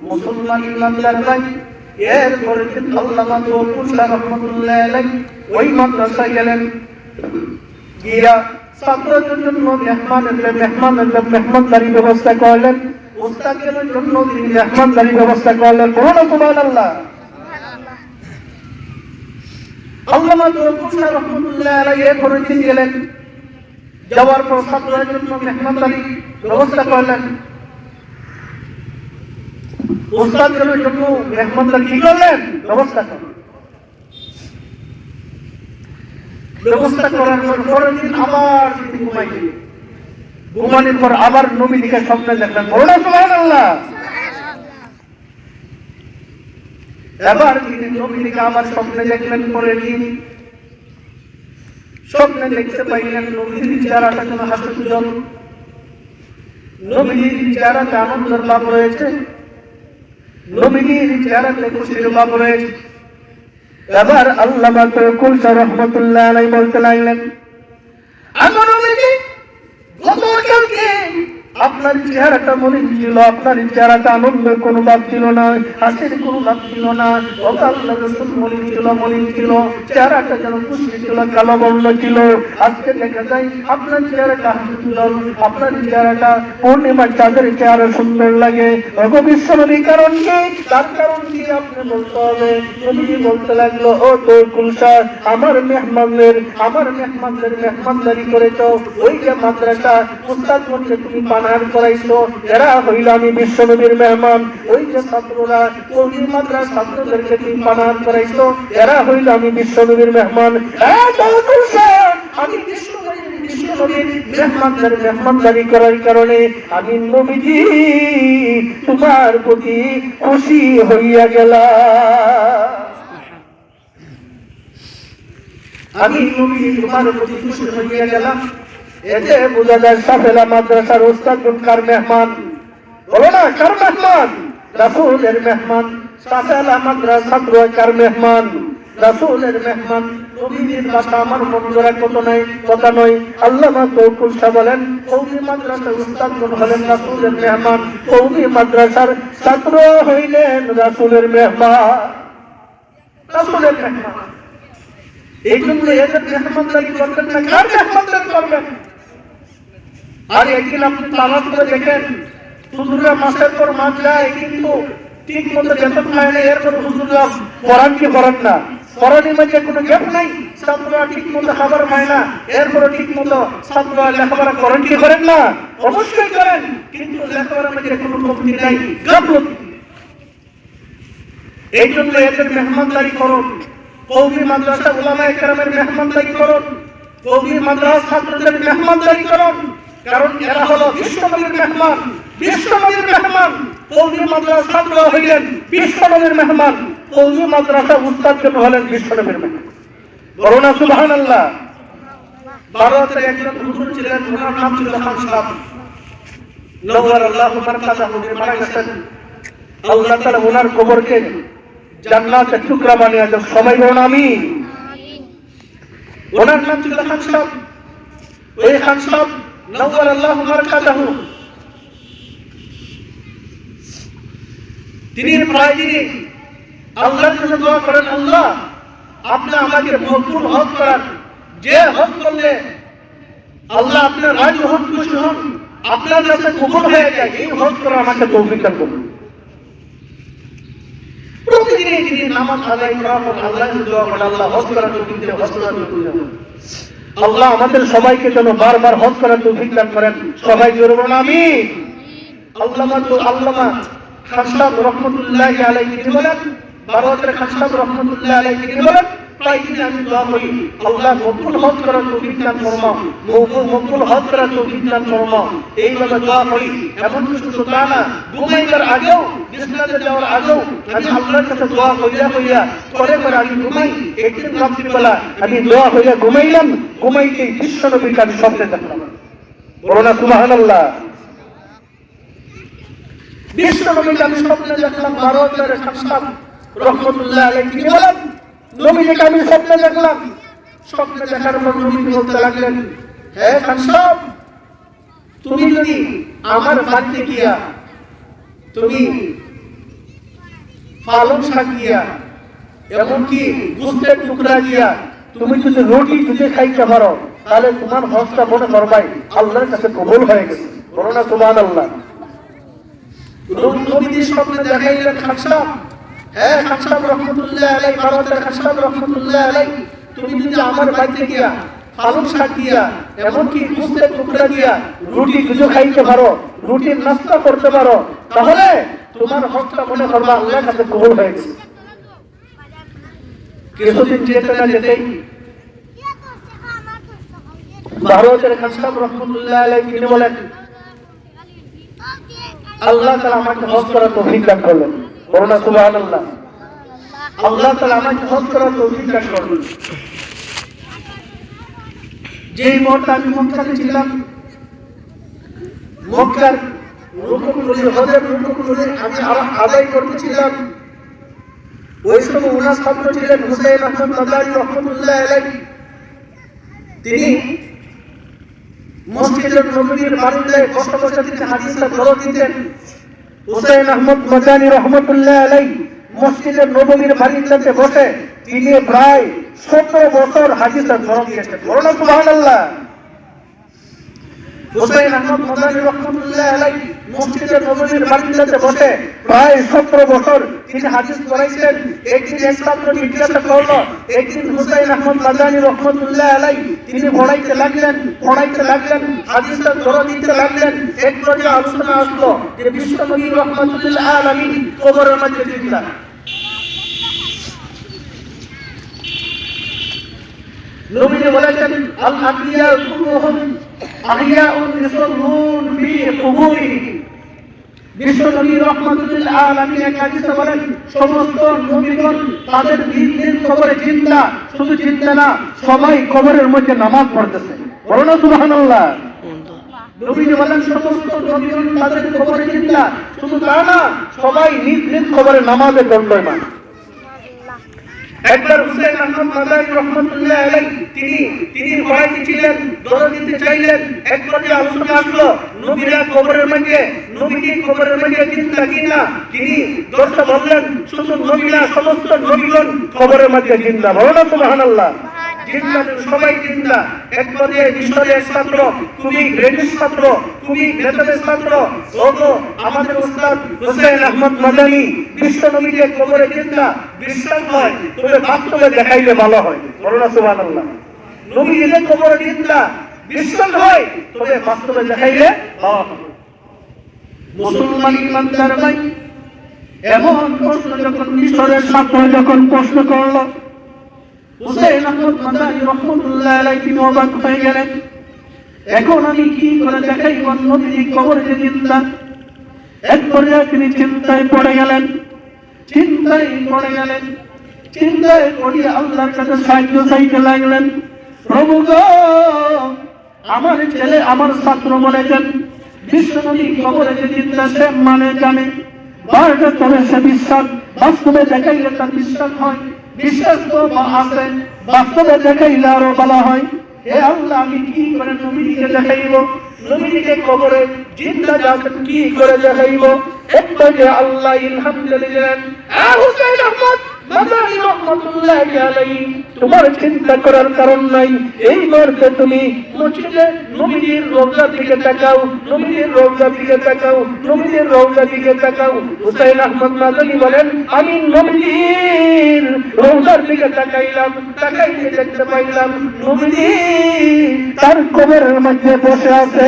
মুসলমান ইমানদার ভাই, এরপরে আল্লামা তৌকুলশা রহমাতুল্লাহ আলাইহি ওই মাদ্রাসায় গেলেন, গিয়া ছাত্রদের জন্য মেহমানদারি ব্যবস্থা করলেন, উস্তাদের জন্য তিনি মেহমানদারি ব্যবস্থা করলেন। বলুন সুবহানাল্লাহ। আল্লামা তৌকুলশা রহমাতুল্লাহ আলাইহি এরপরে তিনি গেলেন, যাওয়ার পর ছাত্রদের জন্য মেহমানদারি ব্যবস্থা করলেন, উস্তাদের জন্য মেহমানদারি কি করলেন? ব্যবস্থা করলেন। ব্যবস্থা করার পর পরের দিন আবার তিনি ঘুমাইলেন, ঘুমানোর পর আবার নবীকে স্বপ্নে দেখলেন। বলুন সুবহানাল্লাহ। এবার তিনি নবীকে আবার স্বপ্নে দেখলেন। পরের দিন স্বপ্নে দেখতে পাইলেন নবীর চেহারাটা যেন হাস্যোজ্জ্বল, নবীর চেহারাতে আনন্দের ভাব রয়েছে, নবীর চেহারাতে খুশির ভাব রয়েছে। এবার আল্লামা তৌকুলশা রহমাতুল্লাহ আলাইহি বলতে লাগলেন, আমার নবীজি গতকালকে আপনার চেহারাটা মনে ছিল, আপনার চেহারাটা আনন্দের কোনো ভাব ছিল না, হাসির কোনো ভাব ছিল না। আল্লাহ রাসূল মনে ছিল চেহারাটা যেন খুশি ছিল, কালো বর্ণ ছিল। আজকে দেখা যায় আপনার চেহারাটা হাস্যোজ্জ্বল, আপনার চেহারাটা পূর্ণিমার চাঁদের চেহারা সুন্দর লাগে। বিশ্বনবী কারণ কি? তার কারণ কি আপনি বলতে হবে। নবীজি বলতে লাগলো, ও তৌকুলশা, আমার মেহমানদের মেহমানদারি করেছ, ওই যে মাদ্রাসা উস্তাদ মধ্যে তুমি পানাহার করাইছো, এরা হইল আমি বিশ্বনবীর মেহমান। ওই যে ছাত্ররা কওমি মাদ্রাসা ছাত্রদেরকে তুমি পানাহার করাইছো, এরা হইল আমি বিশ্বনবীর মেহমান। আমি বিশ্বনবীর মেহমানদারি করার কারণে আমি নবীজি তোমার প্রতি খুশি হইয়া গেলাম। আমি নবীজি তোমার প্রতি খুশি হইয়া গেলাম। এতে বোঝা যায় সাফেলা মাদ্রাসার উস্তাদগণ কার মেহমান? বলো না, কার মেহমান? রাসূলের মেহমান। সাফেলা মাদ্রাসা ছাত্র কার মেহমান? রাসূলের মেহমান। নবীজির কথা আমার মন গড়া কথা নয়। আল্লামা তৌকুলশা বলেন, কওমি মাদ্রাসার উস্তাদগণ হলেন রাসূলের মেহমান, কওমি মাদ্রাসার ছাত্র হইলেন রাসূলের মেহমান। রাসূলের মেহমান। এই জন্য এদের মেহমানদারি করবেন না, কার মেহমানদারি করবেন? আর একদিন আপনি তালাশ করে দেখেন, হুজুররা মাসের পর মাস যায়, কিন্তু ঠিক মতো বেতন পায় না। এরপর হুজুররা পড়ান কি পড়ান না? পড়ানির মধ্যে কোনো গ্যাপ নাই। ছাত্ররা ঠিক মতো খাবার পায় না, এরপরও ঠিক মতো ছাত্ররা লেখাপড়া করেন কি করেন না? অবশ্যই করেন, কিন্তু লেখাপড়ার মধ্যে কোনো কমতি নাই, গাফলতি। এই জন্য এদের মেহমানদারি করুন। কওমি মাদ্রাসা উলামায়ে কেরামের মেহমানদারি করুন, কওমি মাদ্রাসা ছাত্রদের মেহমানদারি করুন, কারণ এরা হলো বিশ্বনবীর মেহমান। বিশ্বনবীর মেহমান কওমি মাদ্রাসা ছাত্র হইলেন বিশ্বনবীর মেহমান, কওমি মাদ্রাসা উস্তাদগণ হলেন বিশ্বনবীর মেহমান। বলুন না সুবহানাল্লাহ। ভারতের একজন হুজুর ছিলেন, ওনার নাম ছিল খান সাহেব, নওয়ারাল্লাহু মারকাদাহু, মারা গেছেন। আল্লাহ তাআলা ওনার কবরকে জান্নাতের টুকরা বানিয়ে দেন। সবাই বলুন আমিন। ওনার নাম ছিল খান সাহেব। ওই খান সাহেব নওয়ারাল্লাহু মারকাদাহু, তিনি প্রায় দিনই আল্লাহর কাছে দোয়া করেন, আল্লাহ আপনি আমাকে মকবুল হজ করান। যে হজ করলে আল্লাহ আপনার রাজি হন, খুশি হন, আপনার কাছে কবুল হয়ে যায়, এই হজ করা আমাকে তৌফিক দান করুন। প্রতিদিন তিনি নামাজ আদায় করার পর আল্লাহকে দোয়া করেন, আল্লাহ হজ করার তৌফিক দেন, হজ করার তৌফিক দেন। আল্লাহ আমাদের সবাইকে যেন বারবার হজ করার তৌফিক দান করেন। সবাই জোরে বলুন আমিন। আল্লামা খান সাহেব রহমাতুল্লাহি আলাইহি তিনি বলেন, ভারতের খান সাহেব রহমাতুল্লাহি আলাইহি তিনি বলেন, তাই যদি আমি দোয়া করি আল্লাহ মকবুল হজ করার তৌফিক দান ফরমাও, মকবুল হজ করার তৌফিক দান ফরমাও, এইভাবে দোয়া করি। এমন শুধু তা না, ঘুমাইবার আগেও, বিছানাতে যাওয়ার আগেও আমি আল্লাহর কাছে দোয়া কইরা করে আমি ঘুমাই। একদিন রাত্রিবেলা আমি দোয়া কইরা ঘুমাইলাম, ঘুমাইতেই বিশ্বনবীকে আমি স্বপ্নে দেখলাম। বলো না সুবহানাল্লাহ। বিশ্বনবীকে আমি স্বপ্নে দেখলাম। ভারতের খানসাব রহমতুল্লাহ আলাইহি তিনি বলেন, নবীকে আমি স্বপ্নে দেখলাম। স্বপ্নে দেখার পর নবী বলতে লাগলেন, হে খানসাব, তুমি যদি আমার বাড়িতে গিয়া তুমি পালং শাক দিয়া এমনকি গোস্তের টুকরা দিয়া তুমি যদি রুটি যদি খাইতে পারো তাহলে তোমার হজটা মনে করবাই আল্লাহর কাছে কবুল হয়ে গেছে। বলো না সুবহানাল্লাহ। নবীর স্বপ্নে দেখাইলেন খানসাব, হ্যাঁ খানসাব রহমতুল্লাহ আলাইহি, ভারতের খানসাব রহমতুল্লাহ আলাইহি, তুমি যদি আমার বাড়িতে গিয়া পালং শাক দিয়া এমনকি গোস্তের টুকরা দিয়া রুটি যদি খাইতে পারো, রুটির নাস্তা করতে পারো, তাহলে তোমার হজটা মনে করবা আল্লাহর কাছে কবুল হয়ে গেছে। কিছুদিন যেতে না যেতেই ভারতের খানসাব রহমতুল্লাহ আলাইহি তিনি বলেন, আল্লাহ তাআলা আমাকে হজ করার তৌফিক দান করলেন। বলো না সুবহানাল্লাহ। আল্লাহ তাআলা আমাকে হজ করার তৌফিক দান করলেন। যেই মুহূর্তে আমি মক্কাতে ছিলাম, মক্কার রুকুগুলি, হজের রুকুগুলি আমি আদায় করতেছিলাম, ওই সময় ওনার ছাত্র ছিলেন হুসাইন আহমদ মাদানী রহমতুল্লাহ আলাইহি। তিনি মসজিদের নববীর বারান্দায় বসে বসে তিনি হাদিসের দরজ দিতেন। হুসাইন আহমদ মাদানী রহমতুল্লাহ আলাইহি মসজিদের নববীর বারান্দাতে বসে তিনি প্রায় 17 বছর হাদিসের দরজ দিয়েছেন। বলো না সুবহানাল্লাহ। হুসাইন আহমদ মাদানী রহমতুল্লাহ আলাইহি মসজিদের নববীর বারান্দাতে বসে প্রায় 17 বছর তিনি হাদিস পড়াইছেন। একদিন এক ছাত্র জিজ্ঞাসা করলো, একদিন হুসাইন আহমদ মাদানী রহমতুল্লাহ আলাইহি তিনি পড়াইতে লাগলেন, হাদিসের দরজ দিতে লাগলেন। এক পর্যায়ে আলোচনা আসলো যে বিশ্বনবী রহমাতুল্লিল আলামিন কবরের মধ্যে জিন্দা। নবীজি বলেছেন, আল আকিয়া কুল্লুহুম আহিয়াউন ইউসাল্লুন ফি কুবুরিহিম। বিশ্বনবী রহমাতুল্লিল আলামিন এক হাদিসে বলেন, সমস্ত নবীগণ তাদের নিজ নিজ কবরে জিন্দা, শুধু জিন্দা না, সবাই কবরের মধ্যে নামাজ পড়তেছে। বলো না সুবহানাল্লাহ। নবীজি বলেন, সমস্ত নবীগণ তাদের কবরে জিন্দা, শুধু তা না, সবাই নিজ নিজ কবরে নামাজে দণ্ডায়মান। একবার হুসাইন আহমদ মাদানী রহমতুল্লাহ আলাইহি তিনি পড়াইতে ছিলেন, দরজ দিতে চাইলেন। একবার যে আলোচনা আসলো নবীরা কবরের মধ্যে, নবী কি কবরের মধ্যে জিন্দা কিনা, তিনি দর্শক বললেন, শুধু নবী না, সমস্ত নবীগণ কবরের মধ্যে জিন্দা। বলো না সুবহানাল্লাহ। জিন্দা, সবাই জিন্দা। এক পর্যায়ে মিশরের ছাত্র, খুবই গ্রেটেস্ট ছাত্র, খুবই মেধাবী ছাত্র, ওগো আমাদের উস্তাদ হুসাইন আহমদ মাদানী বিশ্বনবীকে কবরে জিন্দা বিশ্বাস হয়, তবে বাস্তবে দেখাইলে ভালো হয়। বলো না সুবহানাল্লাহ। নবী নিজে কবরে জিন্দা বিশ্বাস হয়, তবে বাস্তবে দেখাইলে ভালো হয়। মুসলমান ইমানদার ভাই, এমন প্রশ্ন যখন মিশরের ছাত্র যখন প্রশ্ন করলো, হুসাইন আহমদ মাদানী রহমতুল্লাহ আলাইহি তিনি অবাক হয়ে গেলেন। এখন আমি কি করে দেখাই নবী কবরে যে জিন্দা? এক পর্যায়ে তিনি চিন্তায় পড়ে গেলেন। চিন্তায় পড়ে আল্লাহর কাছে সাহায্য চাইতে লাগলেন। প্রভু গো, আমার ছেলে, আমার ছাত্র বলেছেন বিশ্বনবী কবরে যে জিন্দা, সে মানে জানে, তবে সে বিশ্বাস বাস্তবে দেখাইলে তার বিশ্বাস হয়। বিশ্বাস তো আছে, বাস্তবে দেখাইলে আরো বলা হয়। হে আল্লাহ, আমি কি করে নবীকে দেখাইব? নবীকে কবরে জিন্দা যাচ্ছেন, কি করে দেখাইব? একবার যে আল্লাহ ইলহাম দিলেন, হুসাইন আহমদ মাদানী রহমাতুল্লাহ আলাইহি, তোমার চিন্তা করার কারণ নাই। এই মুহূর্তে তুমি মসজিদে নবীর রওজা দিকে তাকাও, নবীর রওজা দিকে তাকাও, নবীর রওজা দিকে তাকাও। হুসাইন আহমদ মাদানী বলেন, আমি নবীর রওজার দিকে তাকাইলাম, তাকাইতে দেখতে পাইলাম নবী তার কবরের মধ্যে বসে আছে।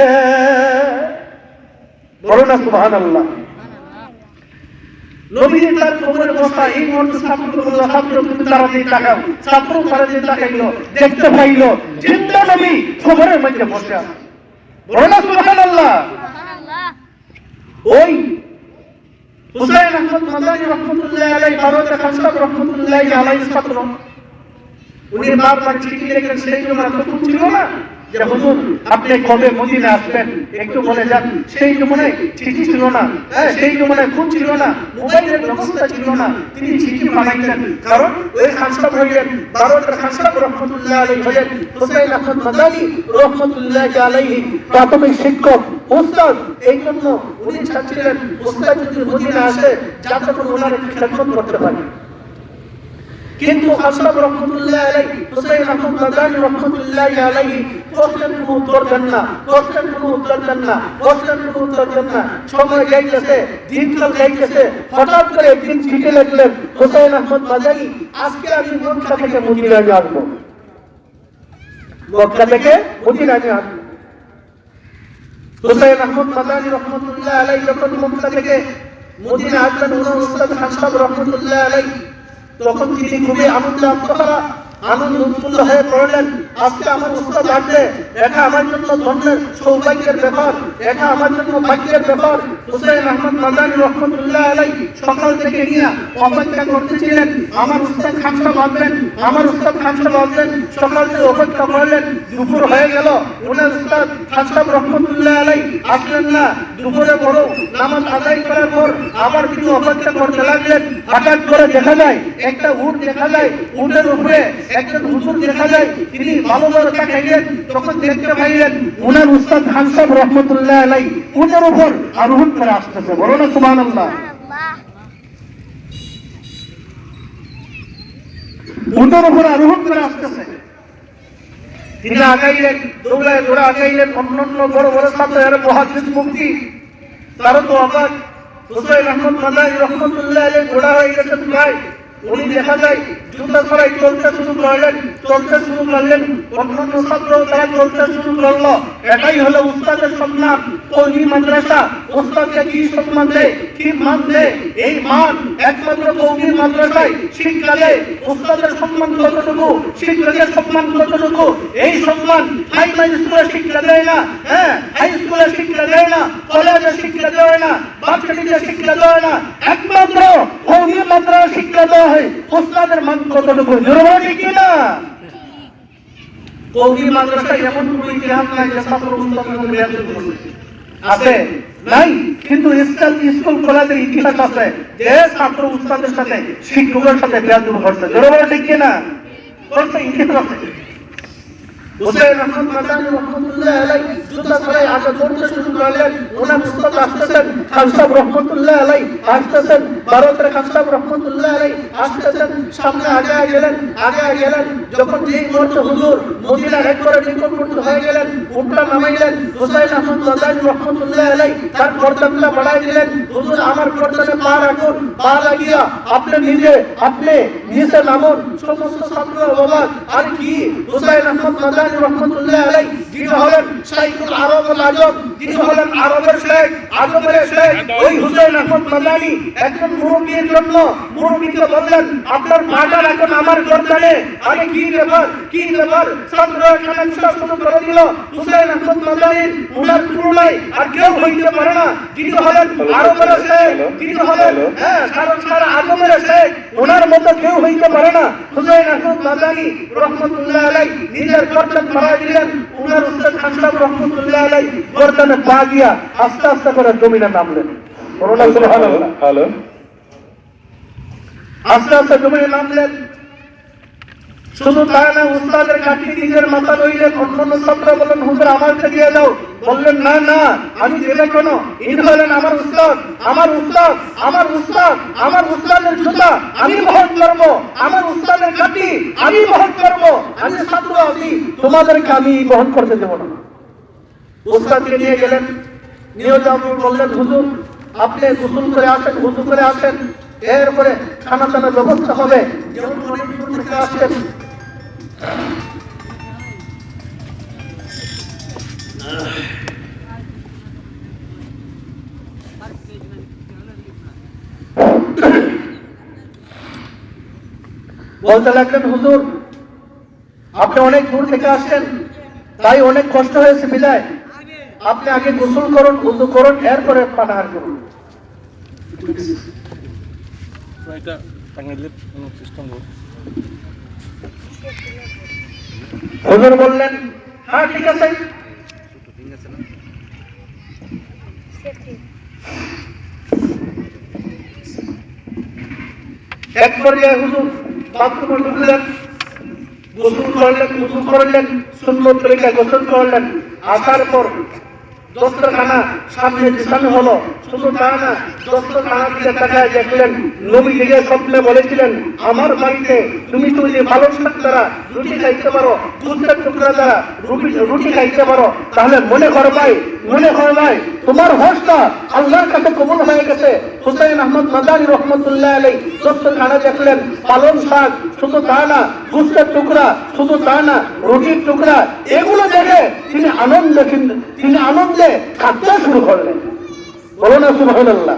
বলো না সুবহানাল্লাহ। নবীজি তার কবরে বসা এই মুহূর্তে ছাত্র কিন্তু তারা দিয়ে তাকাও, ছাত্র তারা দিয়ে তাকাইলো, দেখতে পাইলো জিন্দা নবী কবরের মধ্যে বসে আছে। বলো না সুবহানাল্লাহ। ওই হুসাইন আহমদ মাদানী রহমাতুল্লাহি আলাইহি ভারতের খানসাব রহমাতুল্লাহি আলাইহি ছাত্র, উনি বারবার চিঠি লিখেন। সেই জমানা তো খুব ছিল না যে হুজুর আপনি কবে মদিনা আসবেন একটু বলে যান। সেই জমানায় চিঠি ছিল না, সেই জমানায় ফোন ছিল না, মোবাইলের ব্যবস্থা ছিল না। তিনি চিঠি বানাইলেন, কারণ ওই খানসাব হইলেন ভারতের খানসাব রহমাতুল্লাহি আলাইহি হলেন হুসাইন আহমদ মাদানী রহমাতুল্লাহি আলাইহি প্রাথমিক শিক্ষক উস্তাদ। এই জন্য উনি চাচ্ছিলেন উস্তাদ যদি মদিনা আসে যাতে করে ওনার একটু খেদমত করতে পারে। কিন্তু খানসাব রহমাতুল্লাহি আলাইহি হুসাইন আহমদ মাদানী রহমাতুল্লাহি আলাইহি প্রশ্নের কোনো উত্তর দেন না, প্রশ্নের কোনো উত্তর দেন না, প্রশ্নের কোনো উত্তর দেন না। সময় যাইতেছে, দিনকাল যাইতেছে, হঠাৎ করে একদিন চিঠি লিখলেন হুসাইন আহমদ মাদানী আজকে আমি মক্কা থেকে মদিনায় আসবো, মক্কা থেকে মদিনায় আসবো। হুসাইন আহমদ মাদানী রহমাতুল্লাহি আলাইহি যখন মক্কা থেকে মদিনা আসলেন ওনার উস্তাদ খানসাব রহমাতুল্লাহি আলাইহি, তখন তিনি খুবই আনন্দ আত্মহারা আনন্দ উৎফুল্ল হয়ে পড়লেন। আজকে আমার উস্তাদ আসবে, এটা আমার জন্য ধন্যের সৌভাগ্যের ব্যাপার, এটা আমার জন্য ভাগ্যের ব্যাপার। হুসাইন আহমদ মাদানী রহমাতুল্লাহি আলাইহি সকাল থেকে নিয়ে অপেক্ষা করতেছিলেন আমার উস্তাদ খানসাব আসবেন, আমার উস্তাদ খানসাব আসবেন। সকাল থেকে অপেক্ষা করলেন, দুপুর হয়ে গেল, ওনার উস্তাদ খানসাব রহমাতুল্লাহি আলাইহি আসলেন না। দুপুরে বড় নামাজ আদায় করার পর আবার কিন্তু অপেক্ষা করতে লাগলেন। হঠাৎ করে দেখা যায় একটা উট দেখা যায়, উটের উপরে একজন হুজুর দেখা যায়। তিনি ভালোভাবে তাকাইলেন, তখন দেখতে পাইলেন ওনার উস্তাদ খানসাব রহমাতুল্লাহি আলাইহি উটের উপর আরোহণ করে আসতেছে। বলো না সুবহানাল্লাহ। উটের উপর আরোহণ করে আসতেছে। তিনি আগাইলেন, দৌড়ায় দৌড়া আগাইলেন। অন্যান্য বড় বড় ছাত্র মুহাদ্দিস মুফতি তারা তো অবাক। হুসাইন আহমদ মাদানী রহমাতুল্লাহি আলাইহি ঘোড়া হয়ে গেছেন প্রায়। উনি দেখা যায় জুতা ছড়াই চলতে শুরু করলেন, চলতে শুরু করলেন। অন্যান্য ছাত্র তারা চলতে শুরু করলো। এটাই হলো উস্তাদের সম্মান। কওমি মাদ্রাসা উস্তাদকে কি সম্মান দেয়, কি মান দেয়? এই মান একমাত্র কওমি মাদ্রাসায় শিক্ষা দেয়। উস্তাদের সম্মান কতটুকু, শিক্ষকের সম্মান কতটুকু, এই সম্মান প্রাইমারি স্কুলে শিক্ষা দেয় না, হাই স্কুলে শিক্ষা দেয় না, কলেজে শিক্ষা দেয় না, ভার্সিটিতে শিক্ষা দেয় না। একমাত্র কওমি মাদ্রাসা শিক্ষা দেয় উস্তাদের মান কতটুকু। জোরে ঠিক না? কওমি মাদ্রাসায় এমন কোনো ইতিহাস নাই যে ছাত্র উস্তাদের মধ্যে বেয়াদবি করেছে, আছে নাই? কিন্তু স্কুল কলেজের ইতিহাস আছে যে ছাত্র উস্তাদের সাথে শিক্ষকের সাথে বেয়াদবি করছে। জোরে ঠিক না? করছে, ইতিহাস আছে। হুসাইন আহমদ মাদানী রহমাতুল্লাহি আলাইহি জুতা ছড়াই আগে দৌড়তে শুরু করলেন। ওনার উস্তাদ আসতেছেন, খানসাব রহমাতুল্লাহি আলাইহি আসতেছেন, ভারতের খানসাব রহমাতুল্লাহি আলাইহি আসতেছেন। সামনে আগে গেলেন, আগে গেলেন। যখন যেই মুহূর্তে হুজুর মদিনার একবারে নিকটবর্তী হয়ে গেলেন, উটটা নামাইলেন। হুসাইন আহমদ মাদানী রহমাতুল্লাহি আলাইহি তার গর্দানটা বাড়াই দিলেন। হুজুর আমার গর্দানে পা রাখুন, পা লাগিয়া আপনি নিচে নামুন। সমস্ত ছাত্র অবাক, আর কি? হুসাইন আহমদ মাদানী রহমাতুল্লাহি আলাইহি যিনি হলেন শাইখুল আরব ওয়াল আজম, যিনি হলেন আরবের শেখ, আজমের শেখ, ওই হুসাইন আহমদ মাদানী একজন মুরব্বির জন্য মুরব্বিকে বললেন আপনার পাটা রাখুন আমার গর্দানে। আরে কি ব্যাপার, কি ব্যাপার? ছাত্ররা কান্না শুরু করে দিল। হুসাইন আহমদ মাদানী উনার তুলনায় আর কেউ হইতে পারে না। যিনি হলেন আরবের শেখ, যিনি হলেন সারা আজমের শেখ, ওনার মতো কেউ হইতে পারে না। হুসাইন আহমদ মাদানী রহমাতুল্লাহি আলাইহি নিজের গর্দান বাড়াই দিলেন। উনার উস্তাদ খানসাব রহমাতুল্লাহি আলাইহি গর্দানে পা দিয়া আস্তে আস্তে করে জমিনে নামলেন। সুবহানাল্লাহ। হ্যালো, আস্তে আস্তে জমিনে নামলেন। শুধু তাই না, উস্তাদের কাঠি নিজের মাথা লইলেন। অন্যান্য ছাত্র বললেন হুজুর আমাকে দিয়ে দাও। বললেন না না, আমি দেবে কেন? ইনি হলেন আমার উস্তাদ, আমার উস্তাদ, আমার উস্তাদ, আমার উস্তাদের জুতা আমি বহন করব, আমার উস্তাদের কাঠি আমি বহন করব। আমি ছাত্র আছি, তোমাদেরকে আমি বহন করতে দেব না। উস্তাদকে নিয়ে গেলেন, নিয়ে যাওয়ার বললেন হুজুর আপনি গোসল করে আসেন, ওযু করে আসেন, এরপরে খানা দানার ব্যবস্থা হবে। যেমন অনেক দূর থেকে আসছেন, বলতে লাগলেন, হুজুর আপনি অনেক দূর থেকে আসছেন, তাই অনেক কষ্ট হয়েছে বিদায়, আপনি আগে গোসল করুন, উযু করুন, এরপরে পানাহার করুন। হুজুর বললেন, হ্যাঁ ঠিক আছে। এক পর্যায়ে হুজুর বাথরুমে ঢুকলেন, গোসল করলেন, উযু করলেন, সুন্নত তরিকায় গোসল করলেন। আসার পর দস্তরখানা সামনে বিছানো হলো। শুধু তা না, দস্তরখানা দিকে তাকায় দেখলেন নবী দিকে স্বপ্নে বলেছিলেন, আমার বাড়িতে তুমি যদি ভালো শাক দ্বারা রুটি খাইতে পারো, গোস্তের টুকরা দ্বারা রুটি খাইতে পারো, তাহলে মনে করবাই তোমার হজটা আল্লাহর কাছে কবুল হয়ে গেছে। হুসাইন আহমদ মাদানী রহমতুল্লাহ আলাইহি দস্তরখানা দেখলেন পালং শাক, শুধু তা না, গোস্তের টুকরা, শুধু তা না, রুটির টুকরা, এগুলো দেখে তিনি আনন্দে কাঁদতে শুরু করলেন। বলো না সুবহানাল্লাহ।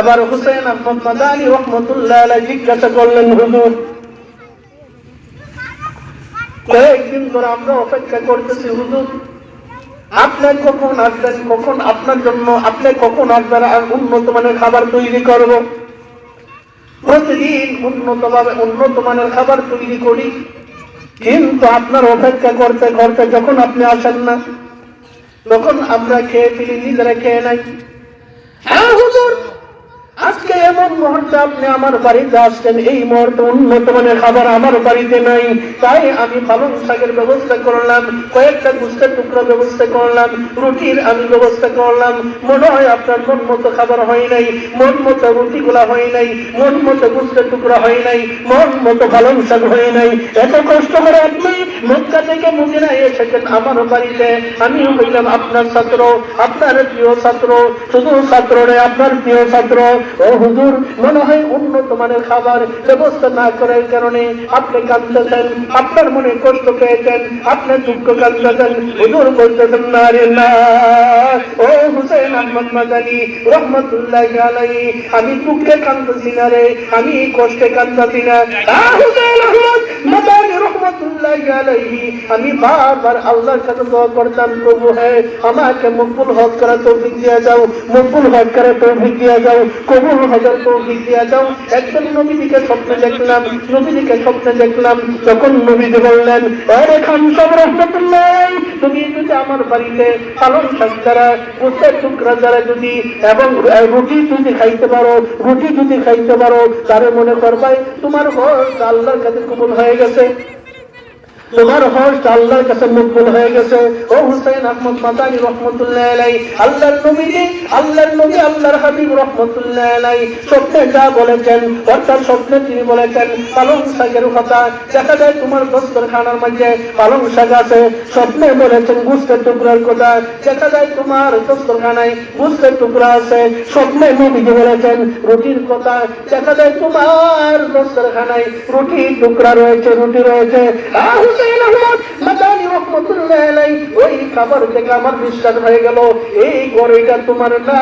এবার হুসাইন আহমদ মাদানী রহমতুল্লাহ আলাইহি জিজ্ঞাসা করলেন, হুজুর কয়েকদিন ধরে আমরা অপেক্ষা করতেছি, হুজুর আপনি কখন আসবেন, কখন আপনার জন্য আপনি কখন আসবেন, আর উন্নত মানের খাবার তৈরি করব। প্রতিদিন উন্নত মানের খাবার তৈরি করি, কিন্তু আপনার অপেক্ষা করতে করতে যখন আপনি আসেন না, তখন আমরা খেয়ে ফেলি, নিজেরা খেয়ে নাই। হ্যাঁ হুজুর, আজকে এমন মুহূর্তে আপনি আমার বাড়িতে আসছেন, এই মুহূর্তে উন্নত মানের খাবার আমার বাড়িতে নাই, তাই আমি পালং শাকের ব্যবস্থা করলাম, কয়েকটা গোস্তের টুকরা ব্যবস্থা করলাম, রুটির আমি ব্যবস্থা করলাম। মনে হয় আপনার মন মতো খাবার হয় নাই, মন মতো রুটিগুলা হয় নাই, মন মতো গোস্তের টুকরা হয় নাই, মন মতো পালং শাক হয় নাই। এত কষ্ট করে আপনি মক্কা থেকে মদিনায় এসেছেন আমার বাড়িতে, আমি হইলাম আপনার ছাত্র, আপনার প্রিয় ছাত্র, শুধু ছাত্র নয়, আপনার প্রিয় ছাত্র। ও হুজুর, মনে হয় উন্নত মানের খাবার ব্যবস্থা না করার কারণে আপনি কাঁদতেছেন, আপনার মনে কষ্ট পেয়েছেন, আপনি দুঃখ কাঁদতেছেন। হুজুর বলতেছেন, না রে না, ও হুসাইন আহমদ মাদানী রহমতুল্লাহি আলাইহি, আমি দুঃখে কাঁদতেছি না রে, আমি কষ্টে কাঁদতেছি না। হুসাইন আহমদ মাদানী রহমতুল্লাহি আলাইহি, আমি বারবার আল্লাহর কাছে দোয়া করতাম, প্রভু হে আমাকে মকবুল হজ করার তৌফিক দিয়ে যাও, মকবুল হজ করার তৌফিক দিয়ে যাও, কবুল হজের তৌফিক দিয়ে যাও। একজন নবীকে স্বপ্নে দেখলাম, তখন নবীজি বললেন, আরে খামসাব রাহমাতুল্লাহ, তুমি যদি আমার বাড়িতে পালং শাক দ্বারা, গোস্তের টুকরা দ্বারা যদি এবং রুটি যদি খাইতে পারো, তারে মনে করবাই তোমার হজ আল্লাহর কাছে কবুল হয়ে গেছে, তোমার হজ আল্লাহর কাছে মকবুল হয়ে গেছে। ও হুসাইন আহমদ মাদানী রহমতুল্লাহ আলাইহি, আল্লাহর নবী আল্লাহর হাবিব রহমতুল্লাহ আলাইহি স্বপ্নে যা বলেছেন, অর্থাৎ স্বপ্নে তিনি বলেছেন পালং শাকের কথা। দেখা যায় তোমার দস্তরখানার মধ্যে পালং শাক আছে, স্বপ্নে বলেছেন গোস্তের টুকরার কথা। দেখা যায় তোমার দস্তরখানায় গোস্তের টুকরা আছে, স্বপ্নে নবীজি বলেছেন রুটির কথা। দেখা যায় তোমার দস্তরখানায় রুটির টুকরা রয়েছে, রুটি রয়েছে। ওই খাবার থেকে আমার বিশ্বাস হয়ে গেল এই গড়েটা তোমার না।